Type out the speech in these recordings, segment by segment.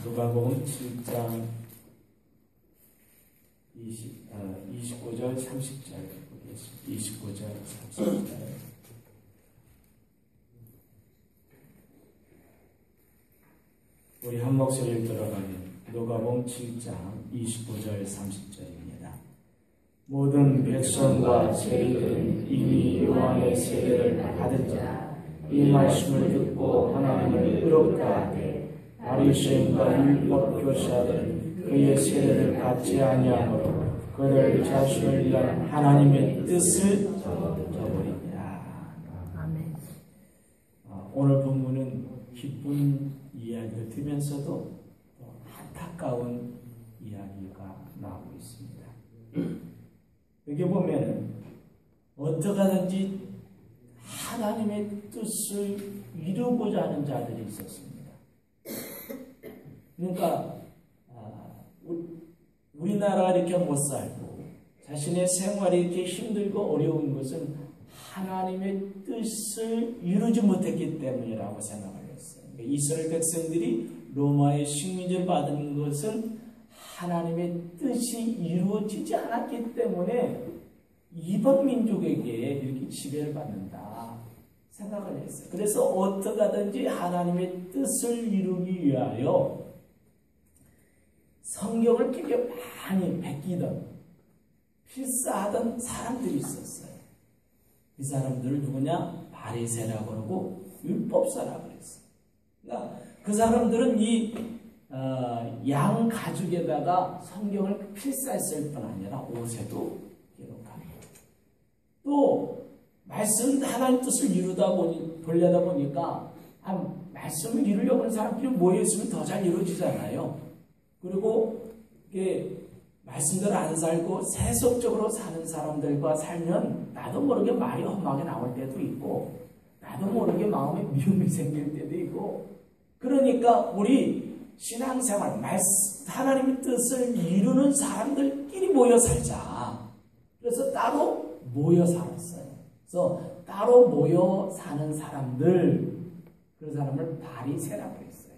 누가복음 7장 29절 30절 보겠습니다. 29절 30절. 우리 한 목소리를 들어가면 누가복음 7장 29절 30절입니다. 모든 백성과 세리들은 이미 요한의 세례를 받은 자 이 말씀을 듣고 하나님을 의롭다 하되 바리새인과 율법 교사들은 그의 세례를 받지 아니하므로 그들 자신을 위한 하나님의 뜻을 저버리니라. 아멘. 오늘 본문은 기쁜 이야기를 들으면서도 안타까운 이야기가 나오고 있습니다. 여기 보면은 어떻게 하든지 하나님의 뜻을 이루고자 하는 자들이 있었습니다. 그러니까 우리나라가 이렇게 못 살고 자신의 생활이 이렇게 힘들고 어려운 것은 하나님의 뜻을 이루지 못했기 때문이라고 생각을 했어요. 그러니까 이스라엘 백성들이 로마의 식민지를 받은 것은 하나님의 뜻이 이루어지지 않았기 때문에 이방 민족에게 이렇게 지배를 받는다 생각을 했어요. 그래서 어떻게 하든지 하나님의 뜻을 이루기 위하여 성경을 굉장히 많이 베끼던 필사하던 사람들이 있었어요. 이 사람들을 누구냐? 바리새라고 그러고 율법사라고 그랬어요. 그러니까 그 사람들은 이 양 가죽에다가 성경을 필사했을 뿐 아니라 옷에도 기록하고 또 말씀 하나님 뜻을 돌려다 보니까 말씀을 이루려고 하는 사람들이 모여있으면 더 잘 이루어지잖아요. 그리고 이게 말씀대로 안 살고 세속적으로 사는 사람들과 살면 나도 모르게 말이 험하게 나올 때도 있고 나도 모르게 마음에 미움이 생길 때도 있고 그러니까 우리 신앙생활, 하나님의 뜻을 이루는 사람들끼리 모여 살자. 그래서 따로 모여 살았어요. 그래서 따로 모여 사는 사람들, 그 사람을 바리새라고 했어요.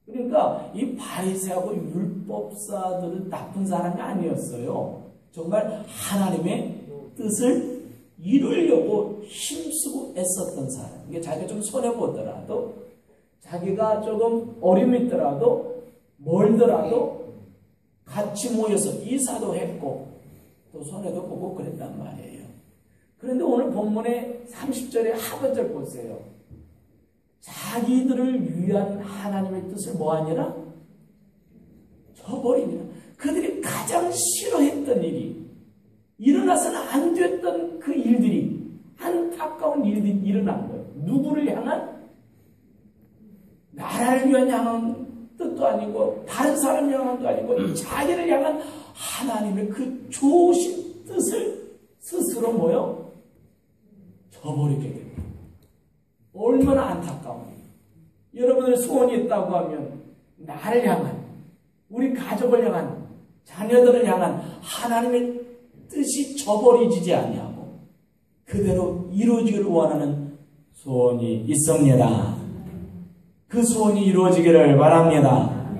그러니까 이 바리새하고 율법사들은 나쁜 사람이 아니었어요. 정말 하나님의 뜻을 이루려고 힘쓰고 애썼던 사람. 이게 자기가 좀 손해보더라도 자기가 조금 어려움이 있더라도 멀더라도 같이 모여서 이사도 했고 또 손해도 보고 그랬단 말이에요. 그런데 오늘 본문의 30절의 하반절 보세요. 자기들을 위한 하나님의 뜻을 뭐하니라? 저버리니라. 그들이 가장 싫어했던 일이 일어나서는 안 됐던 그 일들이 안타까운 일들이 일어난 거예요. 누구를 향한? 나라를 위한 향한 뜻도 아니고 다른 사람을 향한 것도 아니고 자기를 향한 하나님의 그 좋으신 뜻을 스스로 뭐요? 저버리게 됩니다. 얼마나 안타까워요. 여러분의 소원이 있다고 하면 나를 향한, 우리 가족을 향한, 자녀들을 향한 하나님의 뜻이 저버리지 아니하고 그대로 이루어지기를 원하는 소원이 있습니다. 그 소원이 이루어지기를 바랍니다.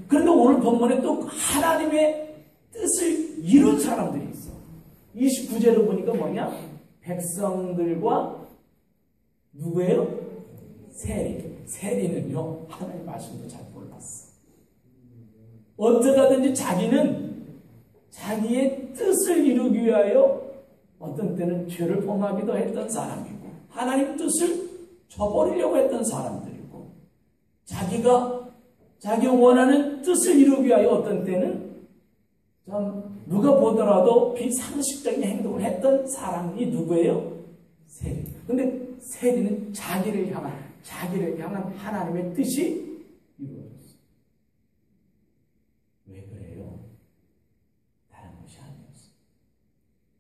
그런데 오늘 본문에 또 하나님의 뜻을 이룬 사람들이 있어. 29절을 보니까 뭐냐? 백성들과 누구예요? 세리. 세리는요, 하나님 말씀도 잘 몰랐어. 어떻게 하든지 자기는 자기의 뜻을 이루기 위하여 어떤 때는 죄를 범하기도 했던 사람이고 하나님 뜻을 저버리려고 했던 사람들이고 자기 원하는 뜻을 이루기 위하여 어떤 때는 참 누가 보더라도 비상식적인 행동을 했던 사람이 누구예요? 세리. 근데 세리는 자기를 향한 하나님의 뜻이 이루어졌어요. 왜 그래요? 다른 것이 아니었어요.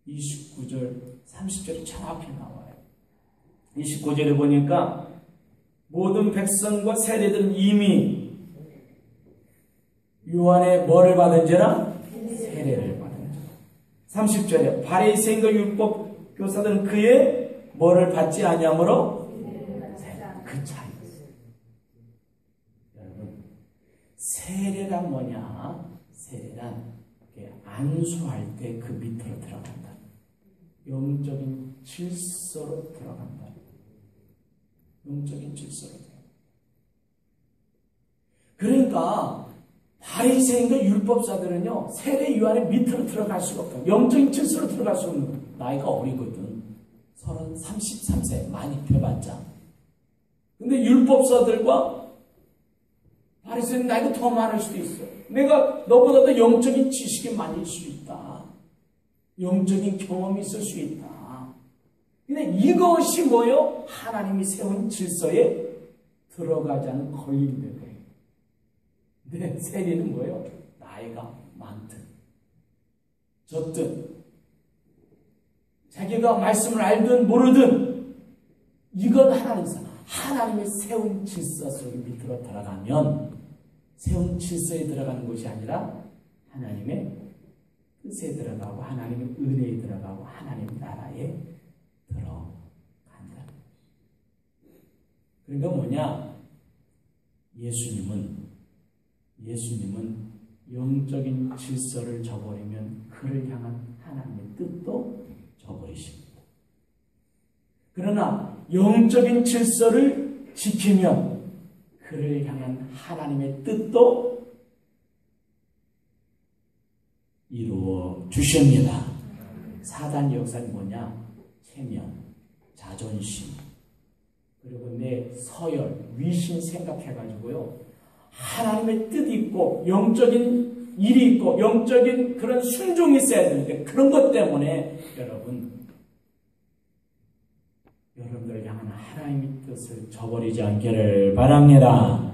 29절, 30절이 정확히 나와요. 29절에 보니까 모든 백성과 세리들은 이미 요한의 뭐를 받은지라? 세례를 받은지라. 30절에 바리새인과 율법 교사들은 그의 뭐를 받지 아니하므로 그 차이였어요. 여러분 세례란 뭐냐? 세례란 안수할 때 그 밑으로 들어간다. 영적인 질서로 들어간다. 영적인 질서로 들어간다. 그러니까 바리새인과 율법사들은요, 세례 요한의 밑으로 들어갈 수가 없다. 영적인 질서로 들어갈 수 없는 거야. 나이가 어리거든. 33세 많이 돼봤자. 근데 율법사들과 바리새인 나이가 더 많을 수도 있어. 내가 너보다 더 영적인 지식이 많을 수 있다. 영적인 경험이 있을 수 있다. 근데 이것이 뭐요? 하나님이 세운 질서에 들어가지 않은 걸림인 거예요. 근데 세리는 뭐예요? 나이가 많든 적든 자기가 말씀을 알든 모르든 이건 하나님이 세운 질서 속에 밑으로 들어가면 세운 질서에 들어가는 것이 아니라 하나님의 뜻에 들어가고 하나님의 은혜에 들어가고 하나님 나라에 들어간다. 그러니까 뭐냐? 예수님은 영적인 질서를 저버리면 그를 향한 하나님의 뜻도 저버리십니다. 그러나 영적인 질서를 지키면 그를 향한 하나님의 뜻도 이루어 주십니다. 사단 역사는 뭐냐? 체면, 자존심, 그리고 내 서열, 위신 생각해가지고요. 하나님의 뜻이 있고 영적인 일이 있고 영적인 그런 순종이 있어야 되는데 그런 것 때문에 여러분들 향한 하나님의 뜻을 저버리지 않기를 바랍니다.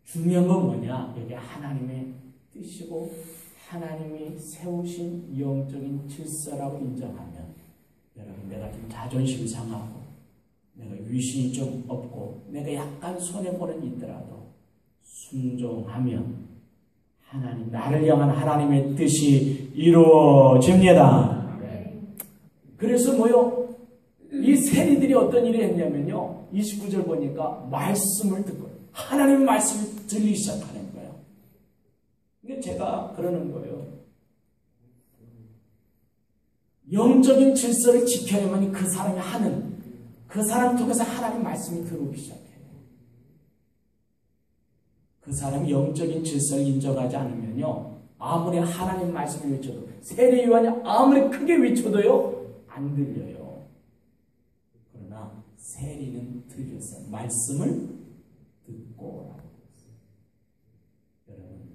중요한 건 뭐냐? 여기 하나님의 뜻이고 하나님이 세우신 영적인 질서라고 인정하면 여러분 내가 좀 자존심 상하고 내가 위신이 좀 없고 내가 약간 손해보는 있더라도 순종하면 하나님 나를 향한 하나님의 뜻이 이루어집니다. 그래서 뭐요? 이 세리들이 어떤 일을 했냐면요. 29절 보니까 말씀을 듣고 하나님의 말씀이 들리기 시작하는 거예요. 근데 제가 그러는 거예요. 영적인 질서를 지켜야만 그 사람이 그 사람 통해서 하나님 말씀이 들어오기 시작해요. 그 사람이 영적인 질서를 인정하지 않으면요. 아무리 하나님 말씀을 외쳐도 세례 요한이 아무리 크게 외쳐도요. 안 들려요. 그러나 세리는 들렸어요. 말씀을 듣고. 여러분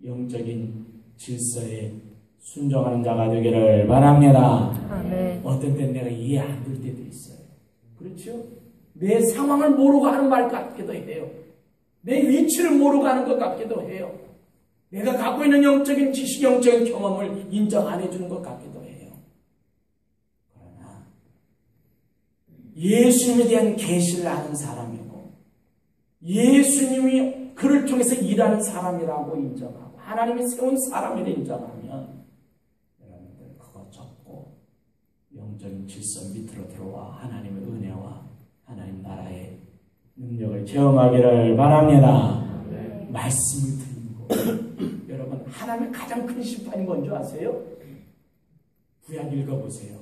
영적인 질서에 순종하는 자가 되기를 바랍니다. 아멘. 어떤 때는 내가 이해 안 될 때도 있어요. 그렇죠? 내 상황을 모르고 하는 말 같기도 해요. 내 위치를 모르고 하는 것 같기도 해요. 내가 갖고 있는 영적인 지식, 영적인 경험을 인정 안 해주는 것 같기도 해요. 그러나 예수님에 대한 계시를 아는 사람이고 예수님이 그를 통해서 일하는 사람이라고 인정하고 하나님이 세운 사람이라 인정하면 여러분들 그거 접고 영적인 질서 밑으로 들어와 하나님의 은혜와 하나님 나라의 능력을 체험하기를 바랍니다. 네. 말씀을 듣고 여러분 하나님의 가장 큰 심판이 뭔지 아세요? 구약 읽어보세요.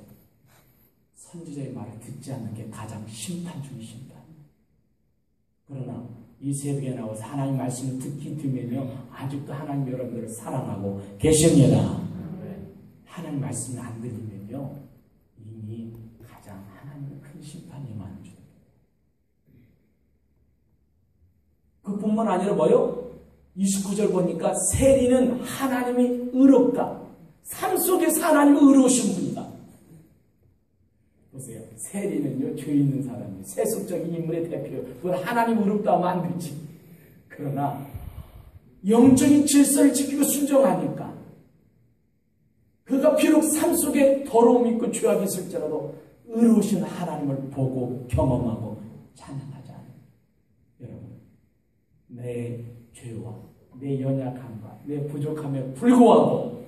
선지자의 말을 듣지 않는 게 가장 심판 중의 심판. 그러나 이 새벽에 나와서 하나님 말씀을 듣기 때문에요 아직도 하나님 여러분들을 사랑하고 계십니다. 네. 하나님 말씀이 안 들리면요 이미 가장 하나님의 큰 심판이 많은 줄. 그뿐만 아니라 뭐요? 29절 보니까 세리는 하나님이 의롭다. 삶 속에서 하나님이 의로우신 분이다. 보세요. 세리는요 죄 있는 사람이에요. 세속적인 인물의 대표예요. 그건 하나님 의롭다 하면 안 되지. 그러나 영적인 질서를 지키고 순종하니까 그가 비록 삶 속에 더러움이 있고 죄악이 있을지라도 의로우신 하나님을 보고 경험하고 찬양하지 않아요. 여러분 내 죄와 내 연약함과 내 부족함에 불구하고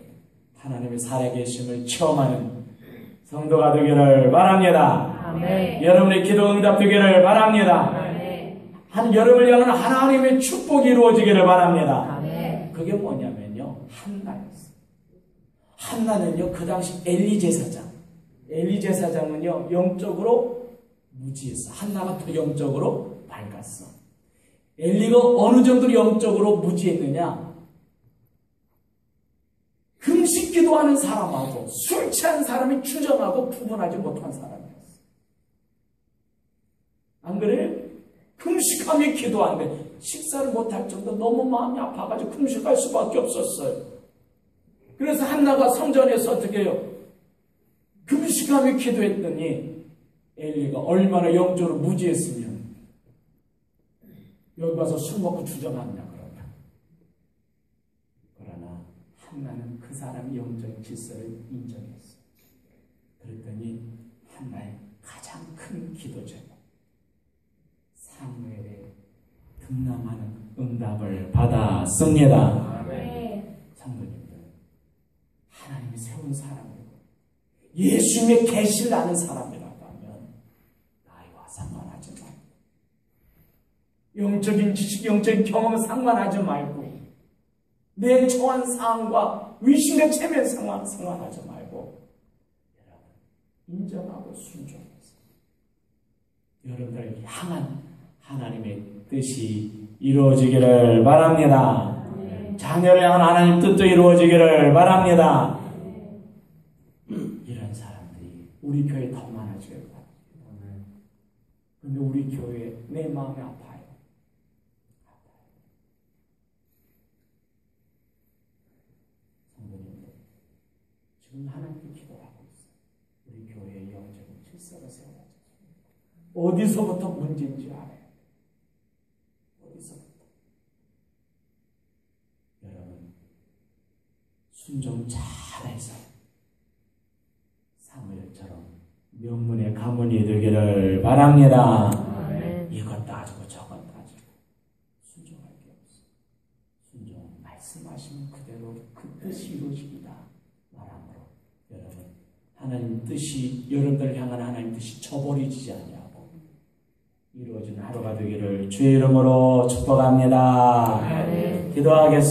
하나님의 살아계심을 체험하는 성도가 되기를 바랍니다. 아멘. 여러분의 기도 응답되기를 바랍니다. 아멘. 여러분을 향한 하나님의 축복이 이루어지기를 바랍니다. 아멘. 그게 뭐냐면요, 한나였어요. 한나는요, 그 당시 엘리 제사장은요 영적으로 무지했어. 한나가 더 영적으로 밝았어. 엘리가 어느 정도로 영적으로 무지했느냐? 금식 기도하는 사람하고 술 취한 사람이 추정하고 구분하지 못한 사람이었어. 안 그래요? 금식하며 기도하는데 식사를 못할 정도 너무 마음이 아파가지고 금식할 수밖에 없었어요. 그래서 한나가 성전에서 어떻게 해요? 금식하며 기도했더니 엘리가 얼마나 영적으로 무지했으면 여기 와서 술 먹고 주정하느냐 그러냐. 그러나 한나는 그 사람의 영적인 질서를 인정했어. 그랬더니 한나의 가장 큰 기도 제목, 사무엘의 등남하는 응답을 받았습니다. 성도님들, 하나님이 세운 사람이고 예수님의 계시를 아는 사람이라고 하면 나이와 상관하지 말고, 영적인 지식, 영적인 경험을 상관하지 말고, 내 처한 상황과 위신과 체면 상관하지 말고, 여러분 인정하고 순종해서 여러분들을 향한 하나님의 뜻이 이루어지기를 바랍니다. 자녀를 향한 하나님 뜻도 이루어지기를 바랍니다. 이런 사람들이 우리 교회에 더 많아지길 바랍니다. 그런데 우리 교회에 내 마음이 아파요. 성도님들, 지금 하나님께 기도하고 있어요. 우리 교회의 영적인 질서가 세워져서 어디서부터 문제인지 알아요. 어디서부터. 여러분 순종 잘해서 사무엘처럼 명문의 가문이 되기를 바랍니다. 이것 따지고 저것 따지고 순종할 게 없어. 순종 말씀하시면 그대로 그 뜻이 이루어지기다 말함으로 여러분 하나님 뜻이, 여러분들을 향한 하나님 뜻이 저버리지 아니하고 이루어지는 하루가 되기를 주의 이름으로 축복합니다. 기도하겠습니다.